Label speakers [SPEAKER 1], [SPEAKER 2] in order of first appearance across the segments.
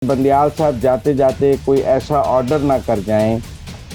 [SPEAKER 1] बंदियाल साहब जाते जाते कोई ऐसा ऑर्डर ना कर जाएं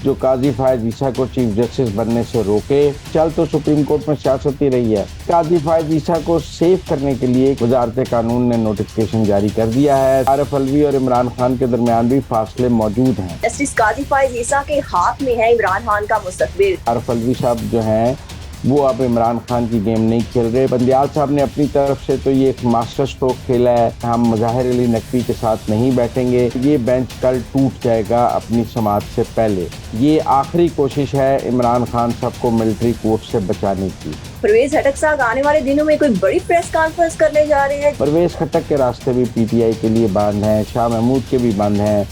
[SPEAKER 1] जो काजी फायज ईसा को चीफ जस्टिस बनने से रोके। चल तो सुप्रीम कोर्ट में सियासत ही रही है। काजी फायज ईसा को सेव करने के लिए वजारत कानून ने नोटिफिकेशन जारी कर दिया है। आरिफ अलवी और इमरान खान के दरमियान भी फासले मौजूद हैं।
[SPEAKER 2] जस्टिस काजी फायज ईसा के हाथ में है इमरान खान का मुस्तकबिल।
[SPEAKER 1] आरिफ अलवी साहब जो हैं वो अब इमरान खान की गेम नहीं खेल रहे। बंदियाल साहब ने अपनी तरफ से तो ये एक मास्टर स्ट्रोक खेला है, हम मुजाहिर अली नकवी के साथ नहीं बैठेंगे, ये बेंच कल टूट जाएगा अपनी समाअत से पहले। ये आखिरी कोशिश है इमरान खान साहब को मिलिट्री कोर्ट से बचाने की।
[SPEAKER 2] परवेज खटक साहब आने वाले दिनों में कोई बड़ी प्रेस कॉन्फ्रेंस करने जा रहे हैं।
[SPEAKER 1] परवेज खटक के रास्ते भी पीटीआई के लिए बंद हैं, शाह महमूद के भी बंद हैं।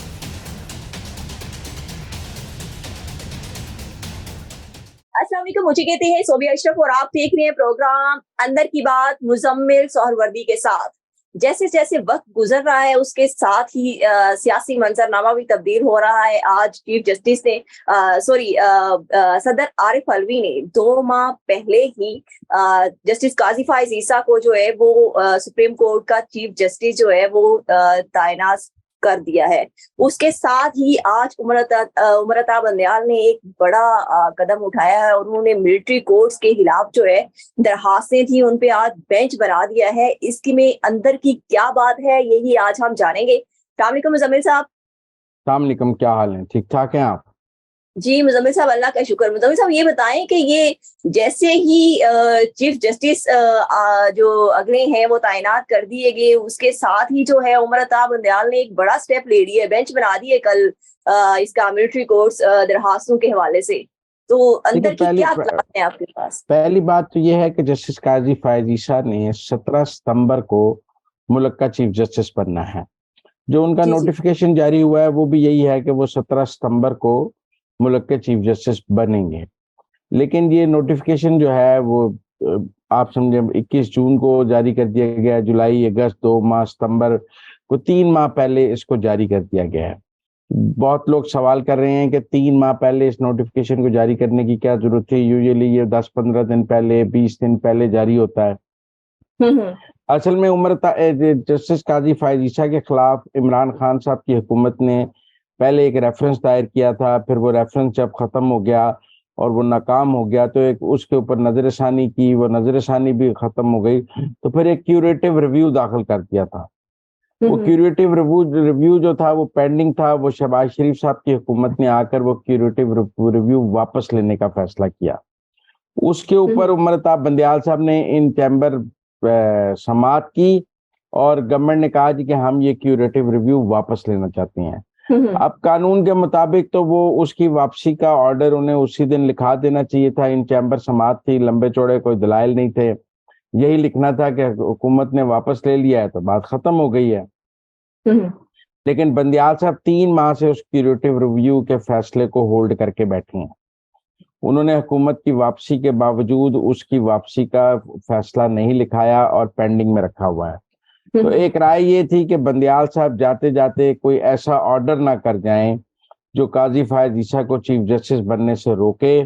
[SPEAKER 2] अस्सलाम वालेकुम, मुझे कहते हैं सोबिया अशरफ और आप देख रहे हैं प्रोग्राम अंदर की बात मुजम्मिल सोहरवर्दी के साथ। जैसे जैसे वक्त गुजर रहा है उसके साथ ही सियासी मंजरनामा भी तब्दील हो रहा है। आज चीफ जस्टिस ने सदर आरिफ अलवी ने 2 माह पहले ही जस्टिस काजी फायज ईसा को जो है वो सुप्रीम कोर्ट का चीफ जस्टिस जो है वो तैनात कर दिया है। उसके साथ ही आज उमरता बंदियाल ने एक बड़ा कदम उठाया है और उन्होंने मिलिट्री कोर्ट्स के खिलाफ जो है दरखास्तें थी उन पे आज बेंच बना दिया है। इसकी में अंदर की क्या बात है यही आज हम जानेंगे। अस्सलाम वालेकुम मुजम्मिल साहब।
[SPEAKER 1] अस्सलाम वालेकुम, क्या हाल है? ठीक ठाक हैं आप?
[SPEAKER 2] जी मुजम्मिल साहब, अल्लाह का शुक्र। मुजम्मिल साहब ये बताएं कि ये जैसे ही चीफ जस्टिस जो अगले हैं वो तैनात कर दिए गए, उसके साथ ही जो है उमरता बंदियाल ने एक बड़ा स्टेप ले लिया, बेंच बना दिए कल इसका मिलिट्री कोर्ट्स दरखास्तों के हवाले से। तो अंदर की क्या प्लान है आपके पास?
[SPEAKER 1] पहली बात तो ये है कि जस्टिस काजी फायज ईसा ने 17 सितंबर को मुल्क का चीफ जस्टिस बनना है। जो उनका नोटिफिकेशन जारी हुआ है वो भी यही है कि वो 17 सितंबर को मुल्क के चीफ जस्टिस बनेंगे। लेकिन ये नोटिफिकेशन जो है वो आप समझे 21 जून को जारी कर दिया गया। जुलाई, अगस्त, 2 माह, सितंबर को 3 माह पहले इसको जारी कर दिया गया है। बहुत लोग सवाल कर रहे हैं कि 3 माह पहले इस नोटिफिकेशन को जारी करने की क्या जरूरत थी? यूजुअली ये 10-15 दिन पहले, 20 दिन पहले जारी होता है। असल में जस्टिस काजी फायज ईसा के खिलाफ इमरान खान साहब की हुकूमत ने पहले एक रेफरेंस दायर किया था, फिर वो रेफरेंस जब खत्म हो गया और वो नाकाम हो गया तो एक उसके ऊपर नजरसानी की, वो नजरसानी भी खत्म हो गई तो फिर एक क्यूरेटिव रिव्यू दाखिल कर दिया था। वो क्यूरेटिव रिव्यू जो था वो पेंडिंग था। वो शहबाज शरीफ साहब की हुकूमत ने आकर वो क्यूरेटिव रिव्यू वापस लेने का फैसला किया। उसके ऊपर उमरता बंदियाल साहब ने इन चैम्बर समाअत की और गवर्नमेंट ने कहा कि हम ये क्यूरेटिव रिव्यू वापस लेना चाहते हैं। अब कानून के मुताबिक तो वो उसकी वापसी का ऑर्डर उन्हें उसी दिन लिखा देना चाहिए था। इन चैम्बर समाअत थी, लंबे चौड़े कोई दलाइल नहीं थे, यही लिखना था कि हुकूमत ने वापस ले लिया है तो बात खत्म हो गई है। लेकिन बंदियाल साहब 3 माह से उस क्यूरेटिव रिव्यू के फैसले को होल्ड करके बैठे हैं। उन्होंने हुकूमत की वापसी के बावजूद उसकी वापसी का फैसला नहीं लिखाया और पेंडिंग में रखा हुआ है। तो एक राय ये थी कि बंदियाल साहब जाते जाते कोई ऐसा ऑर्डर ना कर जाएं जो काजी फायज ईसा को चीफ जस्टिस बनने से रोके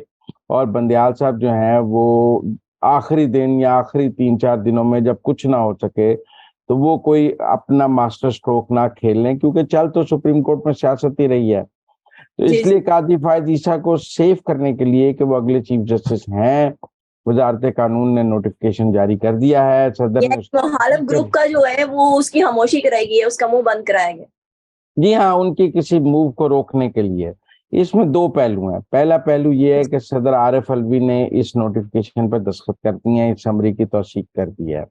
[SPEAKER 1] और बंदियाल साहब जो हैं वो आखिरी दिन या आखिरी 3-4 दिनों में जब कुछ ना हो सके तो वो कोई अपना मास्टर स्ट्रोक ना खेल लें, क्योंकि चल तो सुप्रीम कोर्ट में सियासत ही रही है। तो इसलिए काजी फायज ईसा को सेव करने के लिए कि वो अगले चीफ जस्टिस हैं, वजारत कानून ने नोटिफिकेशन जारी कर दिया है। सदर ने
[SPEAKER 2] हालम ग्रुप का जो है वो उसकी खामोशी कराई गई है, उसका मुंह बंद कराया गया।
[SPEAKER 1] जी हाँ, उनकी किसी मूव को रोकने के लिए। इसमें 2 पहलू हैं। पहला पहलू ये है कि सदर आरिफ अलवी ने इस नोटिफिकेशन पर दस्तखत कर दिए हैं, इस समरी की तौसीक कर दी है।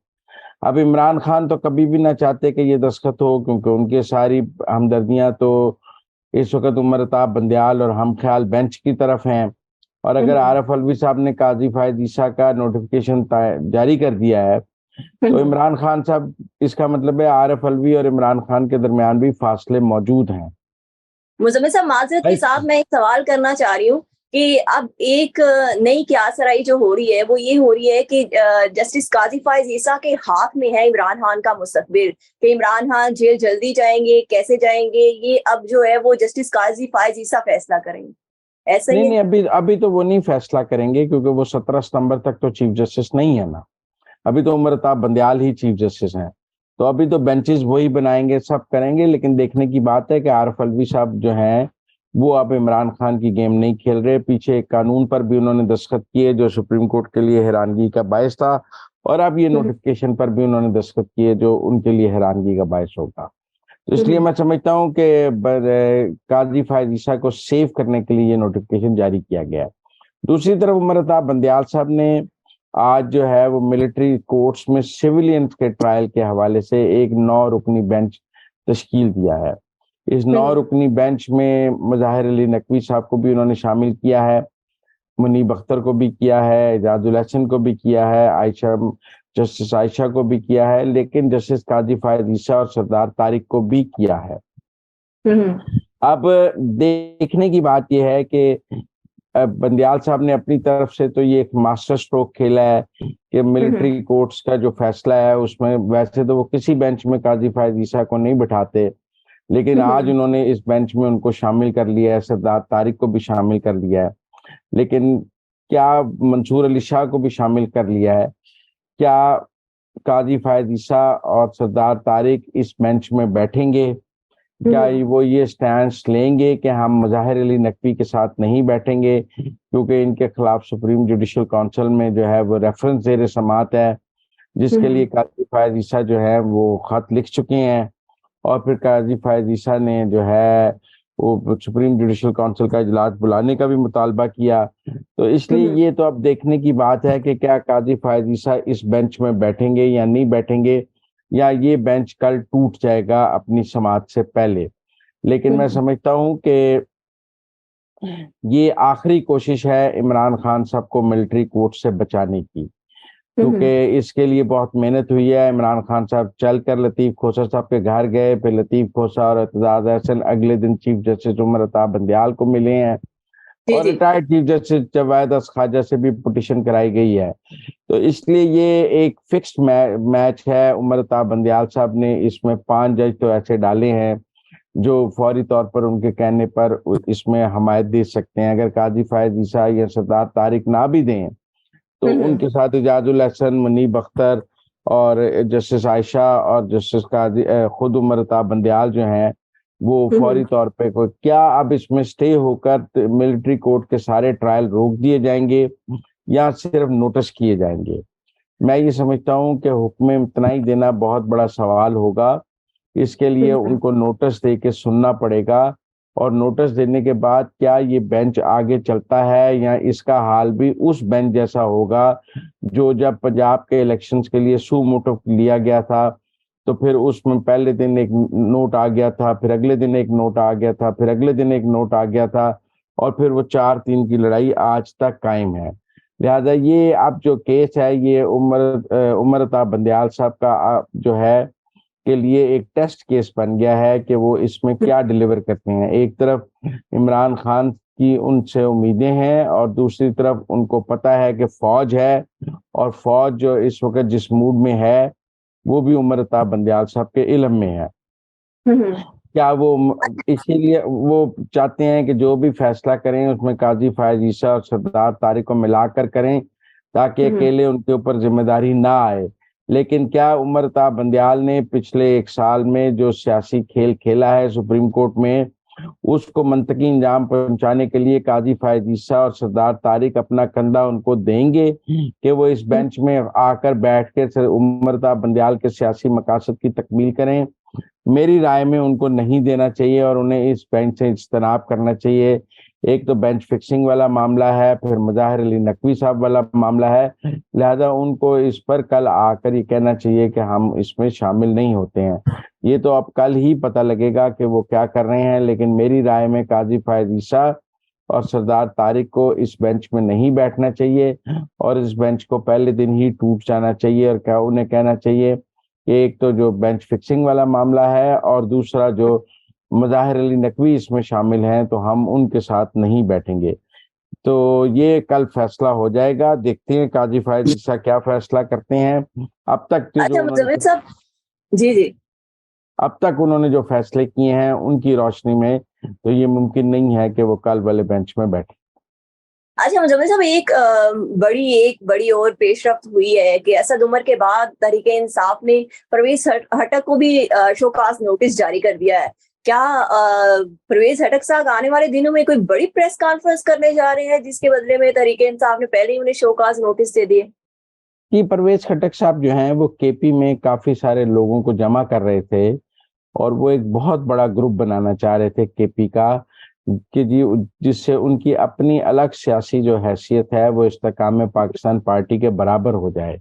[SPEAKER 1] अब इमरान खान तो कभी भी ना चाहते कि ये दस्तखत हो, क्योंकि उनकी सारी हमदर्दियां तो इस वक्त उमरता बंदियाल और हम ख्याल बेंच की तरफ हैं। और अगर आरिफ अलवी साहब ने काजी फायज ईसा का नोटिफिकेशन जारी कर दिया है तो इमरान खान साहब, इसका मतलब है आरिफ अलवी और इमरान खान के दरमियान भी फासले मौजूद हैं।
[SPEAKER 2] मुजम्मिल साहब माजरत के साथ मैं एक सवाल करना चाह रही हूँ कि अब एक नई क्यासराई जो हो रही है वो ये हो रही है कि जस्टिस काजी फायज ईसा के हाथ में है इमरान खान का मुस्तकबिल, कि इमरान खान जेल जल्दी जाएंगे, कैसे जाएंगे, ये अब जो है वो जस्टिस काजी फायज ईसा फैसला करेंगे। ऐसा ही
[SPEAKER 1] नहीं, अभी तो वो नहीं फैसला करेंगे, क्योंकि वो 17 सितंबर तक तो चीफ जस्टिस नहीं है ना। अभी तो उमरता बंदियाल ही चीफ जस्टिस हैं। तो अभी तो बेंचेस वही बनाएंगे, सब करेंगे, लेकिन देखने की बात है कि आरफ अलवी साहब जो हैं वो अब इमरान खान की गेम नहीं खेल रहे। पीछे एक कानून पर भी उन्होंने दस्तखत किए जो सुप्रीम कोर्ट के लिए हैरानगी का बायस था, और अब ये नोटिफिकेशन पर भी उन्होंने दस्तखत किए जो उनके लिए हैरानगी का बायस होगा। तो इसलिए मैं समझता हूँ कि काजी फायज ईसा को सेव करने के लिए ये नोटिफिकेशन जारी किया गया है। दूसरी तरफ उमर अता बंदयाल साहब ने आज जो है वो मिलिट्री कोर्ट्स में सिविलियंस के ट्रायल के हवाले से एक 9 रुकनी बेंच तश्कील दिया है। इस 9 रुकनी बेंच में मुजाहिर अली नकवी साहब को भी उन्होंने शामिल किया है, मुनीब अख्तर को भी किया है, एजाजुल हसन को भी किया है, जस्टिस आयशा को भी किया है, लेकिन जस्टिस काजी फायज ईसा और सरदार तारिक को भी किया है। अब देखने की बात यह है कि बंदयाल साहब ने अपनी तरफ से तो ये एक मास्टर स्ट्रोक खेला है कि मिलिट्री कोर्ट्स का जो फैसला है उसमें वैसे तो वो किसी बेंच में काजी फायज ईसा को नहीं बिठाते, लेकिन आज उन्होंने इस बेंच में उनको शामिल कर लिया है, सरदार तारिक को भी शामिल कर लिया है। लेकिन क्या मंसूर अली शाह को भी शामिल कर लिया है? क्या काजी फायज ईसा और सरदार तारिक इस बेंच में बैठेंगे? क्या वो ये स्टैंड लेंगे कि हम मुजाहिर अली नकवी के साथ नहीं बैठेंगे क्योंकि इनके खिलाफ सुप्रीम जुडिशल काउंसिल में जो है वो रेफरेंस ज़ेर समात है, जिसके लिए काजी फायज ईसा जो है वो खत लिख चुके हैं, और फिर काजी फायज ईसा ने जो है वो सुप्रीम जुडिशल काउंसिल का इजलास बुलाने का भी मुतालबा किया। तो इसलिए ये तो अब देखने की बात है कि क्या काजी फायज ईसा इस बेंच में बैठेंगे या नहीं बैठेंगे, या ये बेंच कल टूट जाएगा अपनी समाअत से पहले। लेकिन मैं समझता हूं कि ये आखिरी कोशिश है इमरान खान साहब को मिलिट्री कोर्ट से बचाने की, क्योंकि इसके लिए बहुत मेहनत हुई है। इमरान खान साहब चलकर लतीफ खोसर साहब के घर गए, फिर लतीफ खोसर और एतजाज हसन अगले दिन चीफ जस्टिस उमर अता बंदयाल को मिले हैं, और रिटायर्ड चीफ जस्टिस जवायद खाजा से भी पिटीशन कराई गई है। तो इसलिए ये एक फिक्स्ड मैच है। उमर अता बंदयाल साहब ने इसमें 5 जज तो ऐसे डाले हैं जो फौरी तौर पर उनके कहने पर इसमें हमायत दे सकते हैं। अगर काजी फायज ईसा या सरदार तारिक ना भी दें तो उनके साथ एजाजुल हसन, मुनीब अख्तर और जस्टिस आयशा और जस्टिस काजी खुद उमर अता बंदयाल जो हैं वो फौरी तौर पे कोई क्या अब इसमें स्टे होकर मिलिट्री कोर्ट के सारे ट्रायल रोक दिए जाएंगे या सिर्फ नोटिस किए जाएंगे? मैं ये समझता हूं कि हुक्म इम्तनाई देना बहुत बड़ा सवाल होगा। इसके लिए उनको नोटिस दे के सुनना पड़ेगा, और नोटिस देने के बाद क्या ये बेंच आगे चलता है या इसका हाल भी उस बेंच जैसा होगा जो जब पंजाब के इलेक्शंस के लिए सू मोटो लिया गया था, तो फिर उसमें पहले दिन एक नोट आ गया था, फिर अगले दिन एक नोट आ गया था, फिर अगले दिन एक नोट आ गया था, और फिर वो 4-3 की लड़ाई आज तक कायम है। लिहाजा ये अब जो केस है ये उमर अता बंदयाल साहब का जो है के लिए एक टेस्ट केस बन गया है कि वो इसमें क्या डिलीवर करते हैं। एक तरफ इमरान खान की उनसे उम्मीदें हैं और दूसरी तरफ उनको पता है कि फौज है, और फौज जो इस वक्त जिस मूड में है वो भी उमर अता बंदयाल साहब के इल्म में है। क्या वो इसीलिए वो चाहते हैं कि जो भी फैसला करें उसमें काजी फायज ईसा और सरदार तारिक को मिलाकर करें ताकि अकेले उनके ऊपर जिम्मेदारी ना आए। लेकिन क्या उमर अता बंदयाल ने पिछले 1 साल में जो सियासी खेल खेला है सुप्रीम कोर्ट में, उसको मंतकी इंजाम पहुंचाने के लिए काजी फायज ईसा और सरदार तारिक अपना कंधा उनको देंगे कि वो इस बेंच में आकर बैठ के उमर अता बंदयाल के सियासी मकासद की तकमील करें? मेरी राय में उनको नहीं देना चाहिए और उन्हें इस बेंच से इज्तनाब करना चाहिए। एक तो बेंच फिक्सिंग वाला मामला है, फिर मुजाहिर अली नकवी साहब वाला मामला है, लिहाजा उनको इस पर कल आकर ये कहना चाहिए कि हम इसमें शामिल नहीं होते हैं। ये तो अब कल ही पता लगेगा कि वो क्या कर रहे हैं, लेकिन मेरी राय में काजी फायज ईसा और सरदार तारिक को इस बेंच में नहीं बैठना चाहिए, और इस बेंच को पहले दिन ही टूट जाना चाहिए, और क्या उन्हें कहना चाहिए एक तो जो बेंच फिक्सिंग वाला मामला है और दूसरा जो मुजाहिर अली नकवी इसमें शामिल हैं तो हम उनके साथ नहीं बैठेंगे। तो ये कल फैसला हो जाएगा, देखते हैं काजी फायज ईसा क्या फैसला करते हैं। अब तक के
[SPEAKER 2] अच्छा
[SPEAKER 1] जो
[SPEAKER 2] मुजम्मिल साहब, जी
[SPEAKER 1] अब तक उन्होंने जो फैसले किए हैं उनकी रोशनी में तो ये मुमकिन नहीं है कि वो कल वाले बेंच में बैठे।
[SPEAKER 2] अच्छा मुजम्मिल साहब, एक बड़ी और पेशरफ्त हुई है कि असद उमर के बाद तहरीके इंसाफ ने परवेज हटक को भी शोकाज नोटिस जारी कर दिया है। क्या परवेज हटक साहब आने वाले दिनों में कोई बड़ी प्रेस कॉन्फ्रेंस करने जा रहे हैं, जिसके बदले में तहरीके इंसाफ ने पहले ही उन्हें शोकाज नोटिस दे दिए?
[SPEAKER 1] कि परवेज खटक साहब जो हैं वो केपी में काफी सारे लोगों को जमा कर रहे थे और वो एक बहुत बड़ा ग्रुप बनाना चाह रहे थे केपी का, कि जी जिससे उनकी अपनी अलग सियासी जो हैसियत है वो इस्तेकाम पाकिस्तान पार्टी के बराबर हो जाए।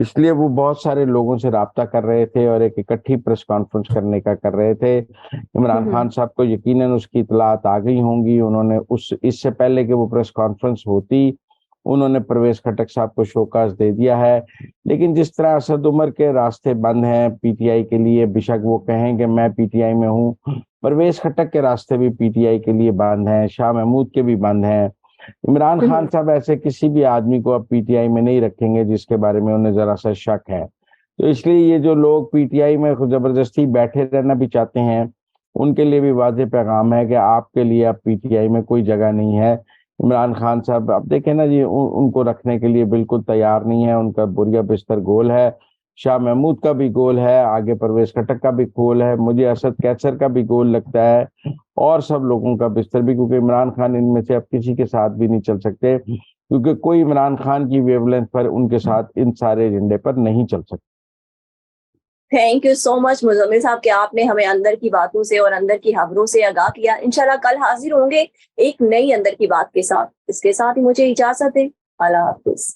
[SPEAKER 1] इसलिए वो बहुत सारे लोगों से राब्ता कर रहे थे और एक इकट्ठी प्रेस कॉन्फ्रेंस करने का कर रहे थे। इमरान खान साहब को यकीनन उसकी इतलात आ गई होंगी। उन्होंने इससे पहले कि वो प्रेस कॉन्फ्रेंस होती, उन्होंने परवेज खटक साहब को शोकाज दे दिया है। लेकिन जिस तरह असद उमर के रास्ते बंद हैं पीटीआई के लिए, बेशक वो कहें कि मैं पीटीआई में हूं, परवेज खटक के रास्ते भी पीटीआई के लिए बंद हैं, शाह महमूद के भी बंद हैं। इमरान खान साहब ऐसे किसी भी आदमी को अब पीटीआई में नहीं रखेंगे जिसके बारे में उन्हें जरा सा शक है। तो इसलिए ये जो लोग पीटीआई में जबरदस्ती बैठे रहना भी चाहते हैं, उनके लिए भी वाज़ेह पैगाम है कि आपके लिए अब पीटीआई में कोई जगह नहीं है। इमरान खान साहब अब देखें ना जी, उनको रखने के लिए बिल्कुल तैयार नहीं है। उनका बुरिया बिस्तर गोल है, शाह महमूद का भी गोल है, आगे परवेज खटक का भी गोल है, मुझे असद कैसर का भी गोल लगता है, और सब लोगों का बिस्तर भी, क्योंकि इमरान खान इनमें से अब किसी के साथ भी नहीं चल सकते, क्योंकि कोई इमरान खान की वेवलेंथ पर उनके साथ इन सारे एजेंडे पर नहीं चल सकता।
[SPEAKER 2] Thank you so much Muzammil साहब कि आपने हमें अंदर की बातों से और अंदर की खबरों से आगाह किया। इंशाल्लाह कल हाजिर होंगे एक नई अंदर की बात के साथ। इसके साथ ही मुझे इजाजत दें। अल्लाह हाफिज।